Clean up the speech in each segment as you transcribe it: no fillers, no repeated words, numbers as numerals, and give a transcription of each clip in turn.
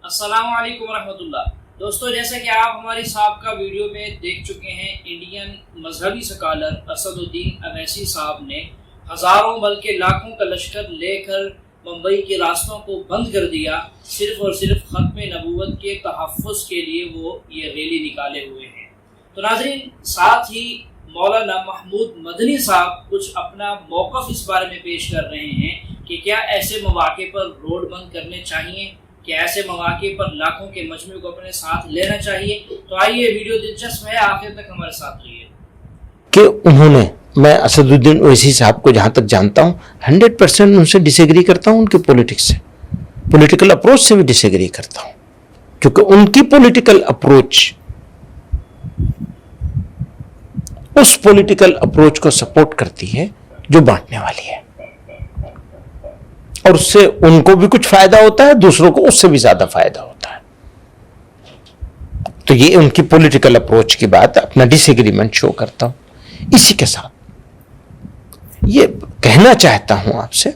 السلام علیکم ورحمۃ اللہ۔ دوستو، جیسا کہ آپ ہماری سابقہ ویڈیو میں دیکھ چکے ہیں، انڈین مذہبی سکالر اسد الدین اویسی صاحب نے ہزاروں بلکہ لاکھوں کا لشکر لے کر ممبئی کے راستوں کو بند کر دیا، صرف اور صرف ختم نبوت کے تحفظ کے لیے وہ یہ ریلی نکالے ہوئے ہیں۔ تو ناظرین، ساتھ ہی مولانا محمود مدنی صاحب کچھ اپنا موقف اس بارے میں پیش کر رہے ہیں کہ کیا ایسے مواقع پر روڈ بند کرنے چاہیے، کہ ایسے مواقع پر لاکھوں کے مجمع کو اپنے ساتھ لینا چاہیے۔ تو آئیے، ویڈیو دلچسپ ہے، آخر تک ہمارے ساتھ رہیے۔ کہ انہوں نے، میں اسد الدین اویسی صاحب کو جہاں تک جانتا ہوں 100% ان سے ڈس ایگری کرتا ہوں، ان کے پولیٹکس سے، پولیٹیکل اپروچ سے بھی ڈس ایگری کرتا ہوں، کیونکہ ان کی پولیٹیکل اپروچ اس پولیٹیکل اپروچ کو سپورٹ کرتی ہے جو بانٹنے والی ہے، اور اس سے ان کو بھی کچھ فائدہ ہوتا ہے، دوسروں کو اس سے بھی زیادہ فائدہ ہوتا ہے۔ تو یہ ان کی پولیٹیکل اپروچ کی بات، اپنا ڈس ایگریمنٹ شو کرتا ہوں۔ اسی کے ساتھ یہ کہنا چاہتا ہوں آپ سے،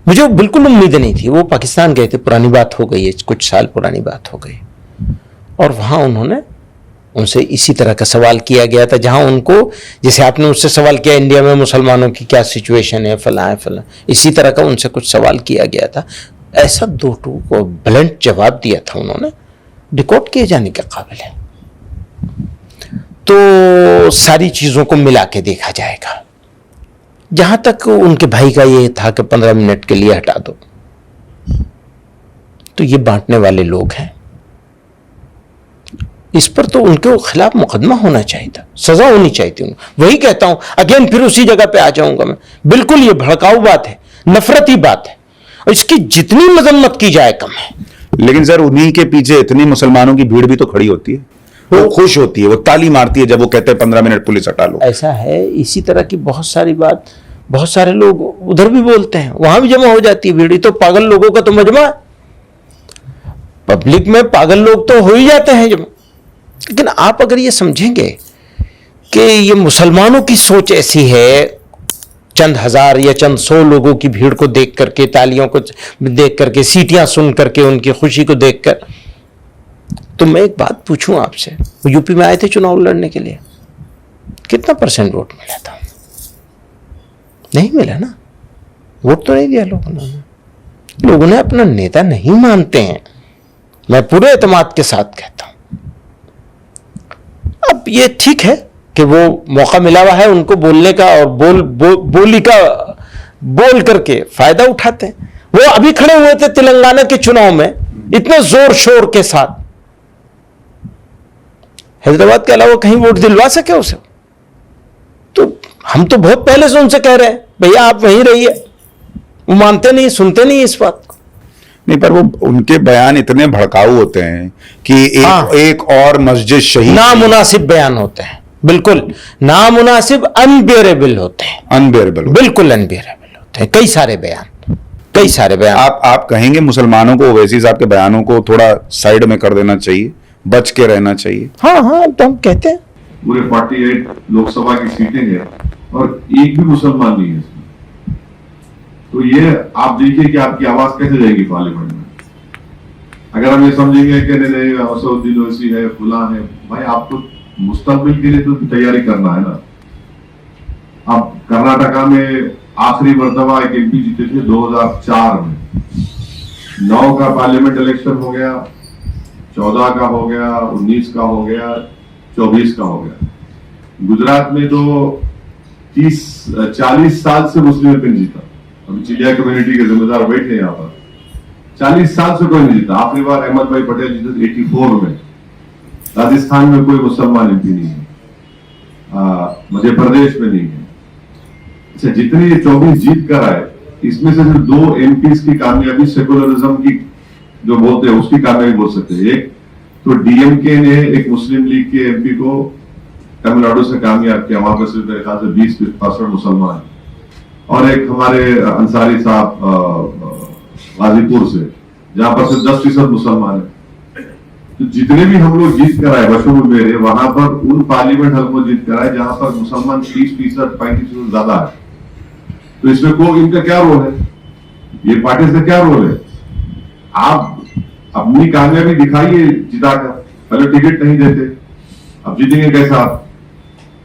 مجھے بالکل امید نہیں تھی، وہ پاکستان گئے تھے، پرانی بات ہو گئی ہے، کچھ سال پرانی بات ہو گئی، اور وہاں انہوں نے ان سے اسی طرح کا سوال کیا گیا تھا، جہاں ان کو، جیسے آپ نے اس سے سوال کیا انڈیا میں مسلمانوں کی کیا سچویشن ہے، فلاں فلاں، اسی طرح کا ان سے کچھ سوال کیا گیا تھا۔ ایسا دو ٹوک اور بلنٹ جواب دیا تھا انہوں نے، ریکارڈ کیے جانے کے قابل ہے۔ تو ساری چیزوں کو ملا کے دیکھا جائے گا، جہاں تک ان کے بھائی کا یہ تھا کہ 15 منٹ کے لیے ہٹا دو، تو یہ بانٹنے والے لوگ ہیں، اس پر تو ان کے خلاف مقدمہ ہونا چاہیے تھا، سزا ہونی چاہیے تھی۔ وہی کہتا ہوں، اگین پھر اسی جگہ پہ آ جاؤں گا میں، بالکل یہ بھڑکاؤ بات ہے، نفرتی بات ہے، اور اس کی جتنی مذمت کی جائے کم ہے۔ لیکن سر، انہی کے پیچھے اتنی مسلمانوں کی بھیڑ بھی تو کھڑی ہوتی ہے، وہ خوش ہوتی ہے، وہ تالی مارتی ہے جب وہ کہتے ہیں 15 منٹ پولیس ہٹا لو۔ ایسا ہے، اسی طرح کی بہت ساری بات، بہت سارے لوگ ادھر بھی بولتے ہیں، وہاں بھی جمع ہو جاتی ہے بھیڑ۔ تو پاگل لوگوں کا تو مجمع ہے، پبلک میں پاگل لوگ تو ہو ہی جاتے ہیں جمع۔ لیکن آپ اگر یہ سمجھیں گے کہ یہ مسلمانوں کی سوچ ایسی ہے، چند ہزار یا چند 100 لوگوں کی بھیڑ کو دیکھ کر کے، تالیوں کو دیکھ کر کے، سیٹیاں سن کر کے، ان کی خوشی کو دیکھ کر، تو میں ایک بات پوچھوں آپ سے، وہ یو پی میں آئے تھے چناؤ لڑنے کے لیے، کتنا % ووٹ ملا تھا؟ نہیں ملا نا، ووٹ تو نہیں دیا لوگوں نے۔ لوگوں نے اپنا نیتا نہیں مانتے ہیں، میں پورے اعتماد کے ساتھ کہتا ہوں۔ اب یہ ٹھیک ہے کہ وہ موقع ملا ہوا ہے ان کو بولنے کا، اور بول کر کے فائدہ اٹھاتے ہیں۔ وہ ابھی کھڑے ہوئے تھے تلنگانہ کے چناؤ میں اتنے زور شور کے ساتھ، حیدرآباد کے علاوہ کہیں ووٹ دلوا سکے اسے؟ تو ہم تو بہت پہلے سے ان سے کہہ رہے ہیں، بھیا آپ وہیں رہیے، وہ مانتے نہیں، سنتے نہیں اس بات کو۔ نہیں، پر وہ ان کے بیان اتنے بھڑکاؤ ہوتے ہیں کہ ایک اور مسجد شہید، نامناسب بیان ہوتے ہیں، بالکل نامناسب، انبیئریبل ہوتے ہیں، انبیئریبل، بالکل انبیئریبل ہوتے ہیں، کئی سارے بیان۔ آپ کہیں گے مسلمانوں کو اویسی صاحب کے بیانوں کو تھوڑا سائیڈ میں کر دینا چاہیے، بچ کے رہنا چاہیے؟ ہاں تو ہم کہتے ہیں پورے 48 لوک سبھا کی سیٹیں ہیں اور ایک بھی مسلمان نہیں ہے اس میں، تو یہ آپ دیکھیے کہ آپ کی آواز کیسے جائے گی پارلیمنٹ میں؟ اگر ہم یہ سمجھیں گے کہ نہیں اسد الدین اویسی ہے، فلاں ہے، بھائی آپ کو مستقبل کے لیے تو تیاری کرنا ہے نا۔ اب کرناٹکا میں آخری مرتبہ ایک MP جیتے تھے 2004 میں، 9 کا پارلیمنٹ الیکشن ہو گیا، 14 کا ہو گیا، 19 کا ہو گیا، 24 کا ہو گیا۔ گجرات میں تو 40 سال سے مسلم اپن جیتا، ابھی چلیا کمیونٹی کے ذمہ دار بیٹھے یہاں پر، 40 سال سے کوئی نہیں جیتا۔ آخری بار احمد بھائی پٹیل جیتے 84 میں۔ راجستھان میں کوئی مسلمان MP نہیں ہے، مدھیہ پردیش میں نہیں ہے۔ اچھا، جتنے یہ 24 جیت کر آئے، اس میں سے 2 MPs کی کامیابی سیکولرزم کی جو بولتے ہیں اس کی کامیابی بول سکتے ہیں۔ ایک تو DMK نے ایک مسلم لیگ کے MP کو تمل ناڈو سے کامیاب کیا، وہاں پر صرف میرے خیال سے 20% مسلمان ہیں، اور ایک ہمارے انصاری صاحب غازی پور سے، جہاں پر صرف 10% مسلمان ہیں۔ تو جتنے بھی ہم لوگ جیت کر آئے بشمول میرے، وہاں پر ان پارلیمنٹ حلقوں جیت کر آئے جہاں پر مسلمان 30%، 35% زیادہ ہے۔ تو اس میں ان کا کیا رول ہے؟ یہ پارٹیز کا کیا رول ہے؟ آپ अपनी कामयाबी दिखाइए जिता कर, पहले टिकट नहीं देते, अब जीतेंगे कैसा? आप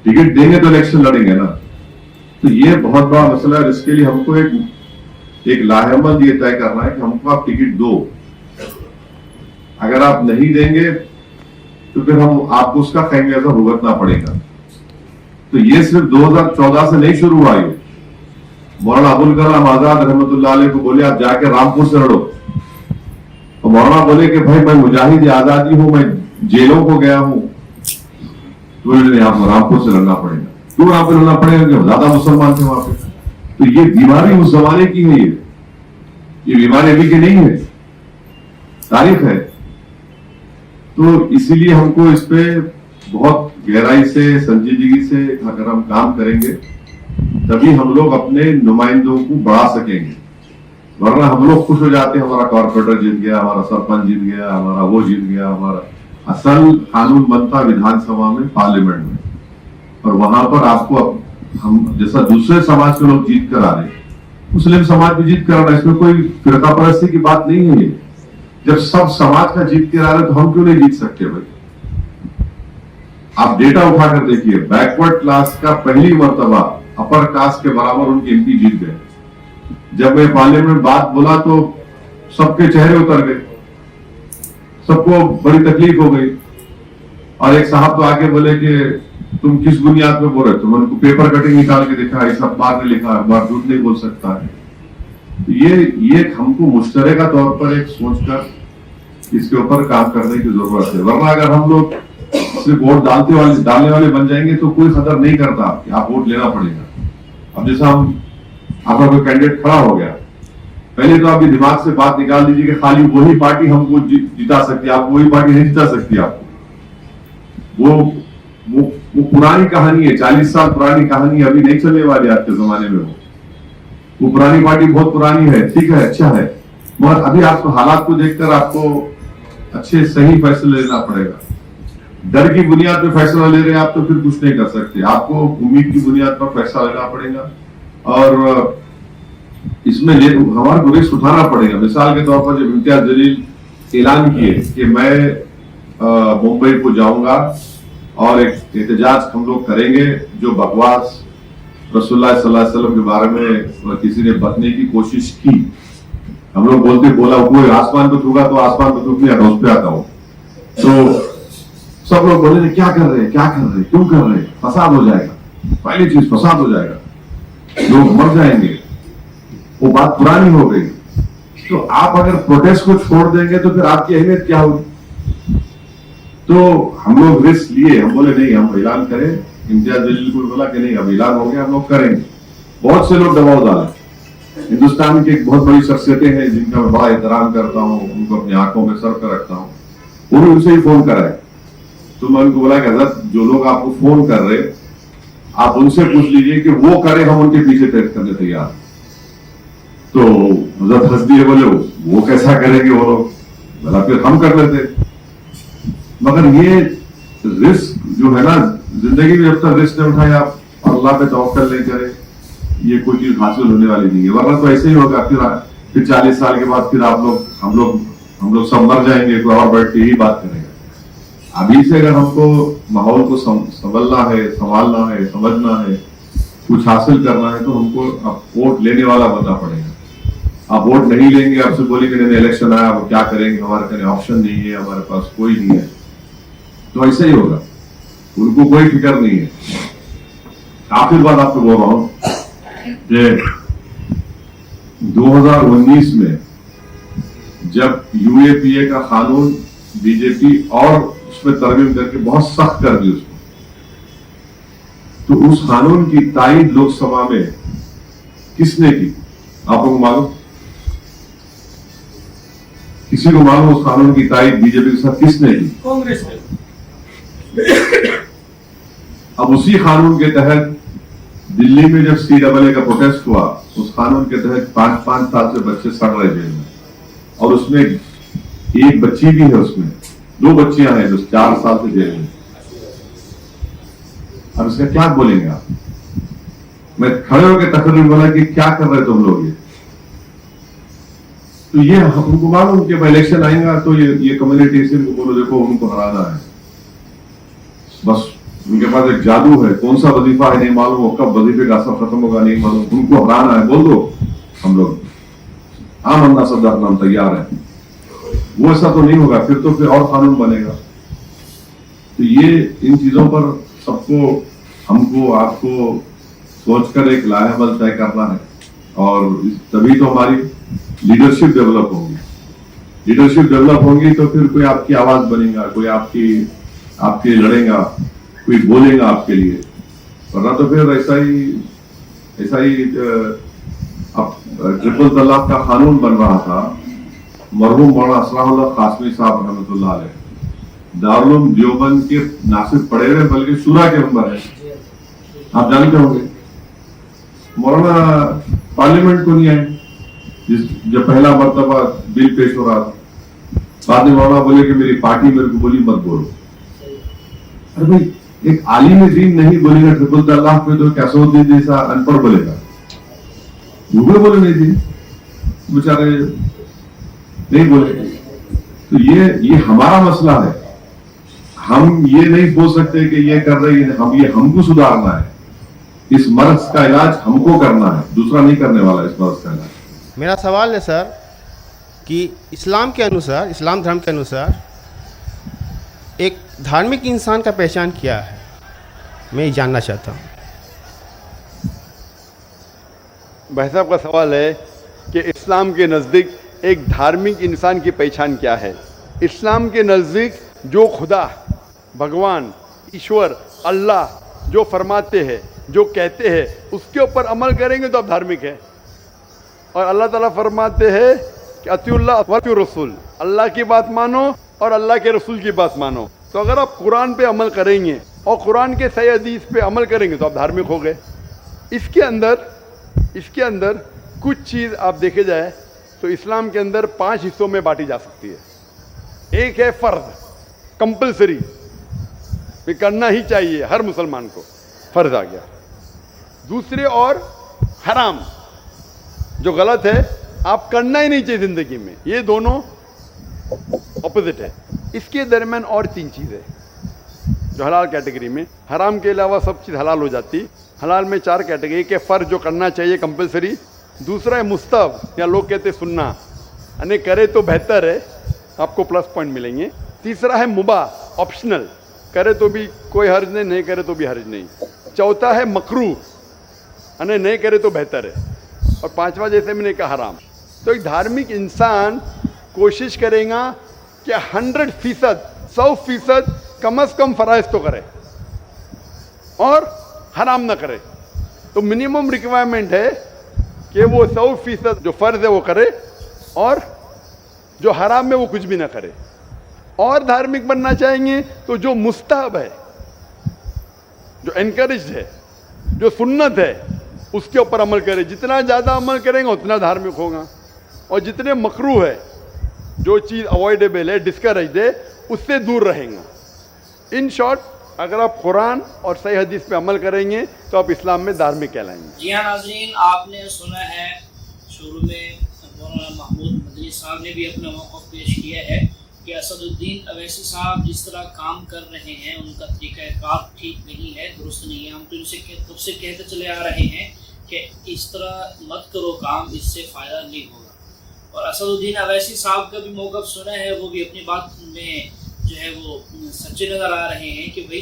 टिकट देंगे तो इलेक्शन लड़ेंगे ना। तो ये बहुत बड़ा मसला है। इसके लिए हमको एक लाहेमंद ये तय करना है कि हमको आप टिकट दो, अगर आप नहीं देंगे तो फिर हम आपको उसका खमियाजा भुगतना पड़ेगा। तो ये सिर्फ 2014 से नहीं शुरू हुआ। ये मौलाना अबुल कलाम आजाद रहमतुल्लाह अलैह को बोले आप जाके रामपुर से लड़ो, तो मौलाना बोले कि भाई मैं मुजाहिद आजादी हूं, मैं जेलों को गया हूं, तो बोले आपको रामपुर से लड़ना पड़ेगा। क्यों रामपुर लड़ना पड़ेगा? कि ज्यादा मुसलमान थे वहां पे। तो ये बीमारी उस जमाने की है, ये बीमारी अभी की नहीं है, तारीख है। तो इसीलिए हमको इस पे बहुत गहराई से, संजीदगी से अगर हम काम करेंगे तभी हम लोग अपने नुमाइंदों को बढ़ा सकेंगे। वरना हम लोग खुश हो जाते हैं, हमारा कॉर्पोरेटर जीत गया, हमारा सरपंच जीत गया, हमारा वो जीत गया। हमारा असल कानून बनता विधानसभा में, पार्लियामेंट में, और वहां पर आपको हम जैसा दूसरे समाज के लोग जीत कर आ रहे, मुस्लिम समाज भी जीत कर आ रहा है, इसमें कोई फिरका परस्ती की बात नहीं है। जब सब समाज का जीत कर आ रहे तो हम क्यों नहीं जीत सकते भाई? आप डेटा उठाकर देखिए, बैकवर्ड क्लास का पहली मर्तबा अपर कास्ट के बराबर उनके एमपी जीत गए। जब मैं पार्लियामेंट बात बोला तो सबके चेहरे उतर गए, सबको बड़ी तकलीफ हो गई। और एक साहब तो आके बोले कि तुम किस बुनियाद पे बोल रहे? तुम उनको पेपर कटिंग निकाल के दिखा, इस अखबार ने लिखा, अखबार झूठ नहीं बोल सकता है। तो ये हमको मुश्तरका तौर पर एक सोचकर इसके ऊपर काम करने की जरूरत है। वरना अगर हम लोग सिर्फ वोट डालने वाले बन जाएंगे तो कोई कदर नहीं करता कि आप वोट लेना पड़ेगा। अब जैसा आपका कोई कैंडिडेट खड़ा हो गया, पहले तो आप ये दिमाग से बात निकाल दीजिए कि खाली वही पार्टी हमको जिता सकती है, आपको वही पार्टी नहीं जिता सकती। आपको वो पुरानी कहानी है, 40 साल पुरानी कहानी, अभी नहीं चलने वाली आज के जमाने में। वो पुरानी पार्टी बहुत पुरानी है, ठीक है, अच्छा है, मगर अभी आपको हालात को देखकर आपको अच्छे सही फैसले लेना पड़ेगा। डर की बुनियाद पर फैसला ले रहे हैं आप तो फिर कुछ नहीं कर सकते। आपको उम्मीद की बुनियाद पर फैसला लेना पड़ेगा और इसमें हमारे को रिस्क उठाना पड़ेगा। मिसाल के तौर पर जब इम्तियाज जलील ऐलान किए कि मैं मुंबई को जाऊंगा और एक एहतजाज हम लोग करेंगे जो बकवास रसूलुल्लाह सल्लल्लाहु अलैहि वसल्लम के बारे में किसी ने बतने की कोशिश की, हम लोग बोला कोई आसमान पे थूका तो आसमान पे थूक नहीं, उस पे आता हो। तो सब लोग बोले क्या कर रहे हैं, क्यों कर रहे हैं? फसाद हो जाएगा, पहली चीज फसाद हो जाएगा, लोग मर जाएंगे, वो बात पुरानी हो गई। तो आप अगर प्रोटेस्ट को छोड़ देंगे तो फिर आपकी अहमियत क्या होगी? तो हम लोग रिस्क लिए, हम बोले नहीं, हम ऐलान करें। इम्तियाज जलील को बोला कि नहीं, अब ऐलान हो गया, हम लोग करेंगे। बहुत से लोग दबाव डाले। हिंदुस्तान की एक बहुत बड़ी शख्सियतें हैं जिनका मैं बड़ा एहतराम करता हूँ, उनको अपनी आंखों में सर कर रखता हूँ, उन्होंने उनसे ही फोन करा है। तो मैं उनको बोला कि हज़रत जो लोग आपको फोन कर रहे, आप उनसे पूछ लीजिए कि वो करें, हम उनके पीछे करने तैयार। तो हज़रत हंस दिए, बोले वो कैसा करेंगे वो लोग, बोला फिर हम कर लेते। मगर ये रिस्क जो है ना, जिंदगी में जब तक रिस्क नहीं उठाए आप, अल्लाह पे तवक्कल नहीं करें, ये कोई चीज हासिल होने वाली नहीं है। वरना तो ऐसे ही होगा, फिर 40 साल के बाद फिर हम लोग सब मर जाएंगे, कोई और बैठ के यही बात करेगा। अभी से अगर हमको माहौल को संभलना है, संभालना है, समझना है, कुछ हासिल करना है, तो हमको अब वोट लेने वाला बनना पड़ेगा। आप वोट नहीं लेंगे, आपसे बोलेंगे नहीं इलेक्शन आया, अब क्या करेंगे, हमारे पास ऑप्शन नहीं है, हमारे पास कोई नहीं है, तो ऐसे ही होगा। उनको कोई फिक्र नहीं है। आखिर बात आपको बोल रहा हूं कि 2019 में जब यूएपीए का कानून बीजेपी और उसमें तरमीम करके बहुत सख्त कर दी उसको, तो उस कानून की तायीद लोकसभा में किसने की? आप लोग मालूम? किसी को मालूम उस कानून की तायीद बीजेपी के साथ किसने की? कांग्रेस ने। अब उसी कानून के तहत दिल्ली में जब CAA का प्रोटेस्ट हुआ, उस कानून के तहत 5-5 साल से बच्चे सड़ रहे जेल में, और उसमें एक बच्ची भी है, उसमें 2 बच्चियां हैं जो 4 साल से जेल में। अब इसका क्या बोलेंगे आप? मैं खड़े होकर तकरीर बोला कि क्या कर रहे तुम लोग, ये तो ये उनको मालूम कि इलेक्शन आएगा तो ये कम्युनिटी से इनको बोलो देखो उनको हराना है, बस उनके पास एक जादू है, कौन सा वजीफा है नहीं मालूम, कब वजीफे का असर खत्म होगा नहीं मालूम, उनको हराना है, बोल दो हम लोग आम अन्ना सद्दार नाम तैयार है। वो ऐसा तो नहीं होगा, फिर और कानून बनेगा। तो ये इन चीजों पर सबको, हमको, आपको सोचकर एक लाहेबल तय करना है, और तभी तो हमारी लीडरशिप डेवलप होगी। लीडरशिप डेवलप होगी तो फिर कोई आपकी आवाज बनेगा, कोई आपके लड़ेगा, कोई बोलेगा आपके लिए, वरना तो फिर ऐसा ही अब ट्रिपल तलाक का कानून बन रहा था। मरहूम मौलाना असराउल्लाह कासमी साहब रहमतुल्लाह अलैह दारुल देवबंद के ना सिर्फ पढ़े रहे बल्कि शूरा के मेंबर है, आप जानते होंगे। मौलाना पार्लियामेंट को नहीं आए जब पहला मर्तबा बिल पेश हो रहा था, बाद में मौलाना बोले कि मेरी पार्टी मेरे को बोली मत बोलो। अरे भाई, एक आलिम दीन नहीं बोलेगा ट्रिपल तलाक पे तो कैसे दिन जैसा अनपढ़ बोलेगा, वो भी बोले नहीं थे बेचारे, नहीं बोले। तो ये हमारा मसला है, हम ये नहीं बोल सकते कि ये कर रहे हैं, हमको सुधारना है। इस मर्ज का इलाज हमको करना है, दूसरा नहीं करने वाला इस मर्ज का इलाज। मेरा सवाल है सर कि इस्लाम के अनुसार, इस्लाम धर्म के अनुसार एक धार्मिक इंसान का पहचान क्या है, मैं ये जानना चाहता हूँ। भाई साहब का सवाल है कि इस्लाम के नज़दीक एक धार्मिक इंसान की पहचान क्या है। इस्लाम के नज़दीक जो खुदा, भगवान, ईश्वर, अल्लाह जो फरमाते हैं, जो कहते हैं, उसके ऊपर अमल करेंगे तो आप धार्मिक है। और अल्लाह ताला फरमाते हैं कि अतिउल्लाह व अतिउर रसूल, अल्लाह की बात मानो और अल्लाह के रसूल की बात मानो। तो अगर आप कुरान पे अमल करेंगे और कुरान के सही हदीस पे अमल करेंगे तो आप धार्मिक हो गए। इसके अंदर कुछ चीज़ आप देखे जाए तो इस्लाम के अंदर 5 हिस्सों में बांटी जा सकती है। एक है फ़र्ज, कंपलसरी, ये करना ही चाहिए हर मुसलमान को, फ़र्ज आ गया। दूसरे और हराम, जो गलत है, आप करना ही नहीं चाहिए ज़िंदगी में, ये दोनों ऑपोजिट है। इसके दरमियान और 3 चीज़ें जो हलाल कैटेगरी में, हराम के अलावा सब चीज़ हलाल हो जाती। हलाल में 4 कैटेगरी, एक है फ़र्ज जो करना चाहिए कंपलसरी, दूसरा है मुस्तहब या लोग कहते हैं सुन्ना, यानी करे तो बेहतर है, आपको प्लस पॉइंट मिलेंगे। तीसरा है मुबाह, ऑप्शनल, करे तो भी कोई हर्ज नहीं, नहीं करे तो भी हर्ज नहीं। चौथा है मकरूह, यानी नहीं करे तो बेहतर है। और 5वां जैसे मैंने कहा हराम। तो एक धार्मिक इंसान कोशिश करेगा कि 100%, 100% कम से कम फ़राइज़ तो करे और हराम ना करे। तो मिनिमम रिक्वायरमेंट है कि वो 100% जो फ़र्ज़ है वो करे और जो हराम है वो कुछ भी ना करे। और धार्मिक बनना चाहेंगे तो जो मुस्तहब है, जो एनकरेज्ड है, जो सुन्नत है, उसके ऊपर अमल करे। जितना ज़्यादा अमल करेंगे उतना धार्मिक होगा। और जितने मकरूह है, जो चीज़ अवॉइडेबल है, डिस्करेज्ड है, उससे दूर रहेगा। इन शॉर्ट, अगर आप कुरान और सही हदीस पे अमल करेंगे तो आप इस्लाम में धार्मिक कहलाएंगे। जी हाँ नाज़रीन, आपने सुना है शुरू में मौलाना महमूद मदनी साहब ने भी अपना मौक़िफ़ पेश किया है कि असदुद्दीन अवैसी साहब जिस तरह काम कर रहे हैं उनका तरीक़ाकार ठीक नहीं है, दुरुस्त नहीं है। हम तो इनसे कब से कहते चले आ रहे हैं कि इस तरह मत करो काम, इससे फ़ायदा नहीं होगा। और असदुद्दीन अवैसी साहब का भी मौक़िफ़ सुना है, वो भी अपनी बात में जो है वो सच्चे नज़र आ रहे हैं कि भाई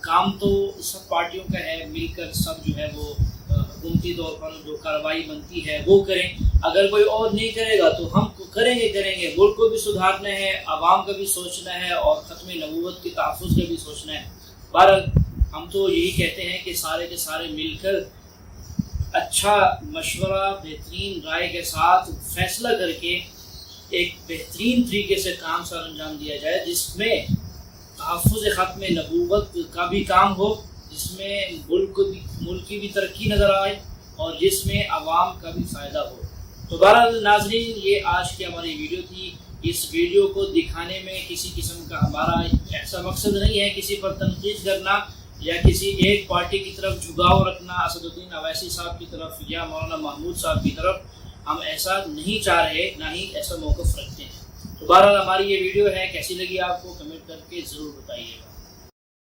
काम तो सब पार्टियों का है, मिलकर सब जो है वो हुकूमती तौर पर जो कार्रवाई बनती है वो करें। अगर कोई और नहीं करेगा तो हम करेंगे। मुल्क को भी सुधारना है, आवाम का भी सोचना है और ख़त्म नबूवत के तहफ़्फ़ुज़ का भी सोचना है। बहरहाल हम तो यही कहते हैं कि सारे के सारे मिलकर अच्छा मशवरा, बेहतरीन राय के साथ फैसला करके एक बेहतरीन तरीके से काम सर अंजाम दिया जाए, जिसमें तहफ़्फ़ुज़ ख़त्म नबूवत का भी काम हो, जिसमें मुल्क की भी तरक्की नज़र आए और जिसमें आवाम का भी फ़ायदा हो। तो बहरहाल नाज़रीन, ये आज की हमारी वीडियो थी। इस वीडियो को दिखाने में किसी किस्म का हमारा ऐसा मकसद नहीं है किसी पर तनकीद करना या किसी एक पार्टी की तरफ झुकाव रखना, असदुद्दीन अवैसी साहब की तरफ या मौलाना महमूद साहब की तरफ। ہم ایسا نہیں چاہ رہے، نہ ہی ایسا موقف رکھتے ہیں۔ تو بہرحال ہماری یہ ویڈیو ہے، کیسی لگی آپ کو کمنٹ کر کے ضرور بتائیے گا۔